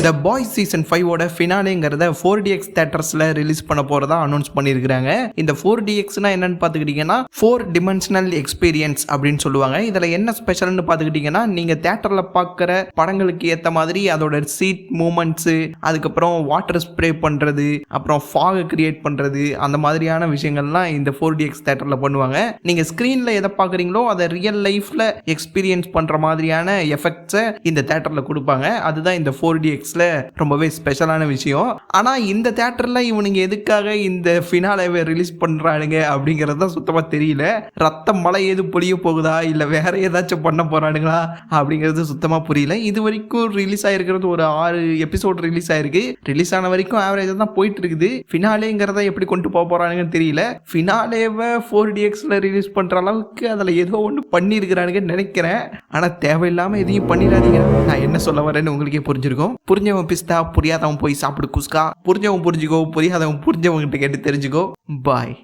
த boys season 5 ஃபினாலேங்கிறத 4DX தியேட்டர்ஸ்ல release பண்ண போறதா அனௌன்ஸ் பண்ணியிருக்காங்க. இந்த 4DXனா என்னன்னு பார்த்துக்கிட்டீங்கன்னா 4 டிமென்ஷனல் எக்ஸ்பீரியன்ஸ் அப்படின்னு சொல்லுவாங்க. இதில் என்ன ஸ்பெஷல்னு பார்த்துக்கிட்டீங்கன்னா நீங்கள் தியேட்டரில் பார்க்குற படங்களுக்கு ஏற்ற மாதிரி அதோட சீட் மூமெண்ட்ஸு, அதுக்கப்புறம் வாட்டர் ஸ்ப்ரே பண்ணுறது, அப்புறம் ஃபாகை கிரியேட் பண்ணுறது, அந்த மாதிரியான விஷயங்கள்லாம் இந்த 4DX தியேட்டரில் பண்ணுவாங்க. நீங்கள் ஸ்க்ரீனில் எதை பார்க்குறீங்களோ அதை ரியல் லைஃப்பில் எக்ஸ்பீரியன்ஸ் பண்ணுற மாதிரியான எஃபெக்ட்ஸை இந்த தியேட்டரில் கொடுப்பாங்க. அதுதான் இந்த 4DX ரொம்பவே ஸ்பெஷலான விஷயம். ஆனா இந்த தியேட்டர்ல இவனுங்க எதுக்காக இந்த ஃபினாலேவை ரிலீஸ் பண்றானுங்க அப்படிங்கிறது தான் சுத்தமா தெரியல. ரத்த மழை ஏது பொழிய போகுதா இல்ல வேற ஏதாச்சும் பண்ண போறானுங்களா அப்படிங்கிறது சுத்தமா புரியல. இது வரைக்கும் ரிலீஸ் ஆயிருக்கிறது ஒரு 6 எபிசோட் ரிலீஸ் ஆயிருக்கு. ரிலீஸ் ஆன வரைக்கும் ஆவரேஜா தான் போயிட்டு இருக்குது. ஃபினாலேங்கிறத எப்படி கொண்டு போக போறானுங்கன்னு தெரியல. ஃபினாலேவை 4DXல ரிலீஸ் பண்ற அளவுக்கு அதுல ஏதோ ஒன்று பண்ணியிருக்கிறானுங்கன்னு நினைக்கிறேன். ஆனா தேவையில்லாம எதையும் பண்ணிடாதீங்க. நான் என்ன சொல்ல வரேன்னு உங்களுக்கே புரிஞ்சிருக்கும். புரிஞ்சவன் பிஸ்தா, புரியாதவன் போய் சாப்பிடு குஸ்கா. புரிஞ்சவன் புரிஞ்சுக்கோ, புரியாதவன் புரிஞ்சவங்கிட்ட கேட்டு தெரிஞ்சுக்கோ. பாய்.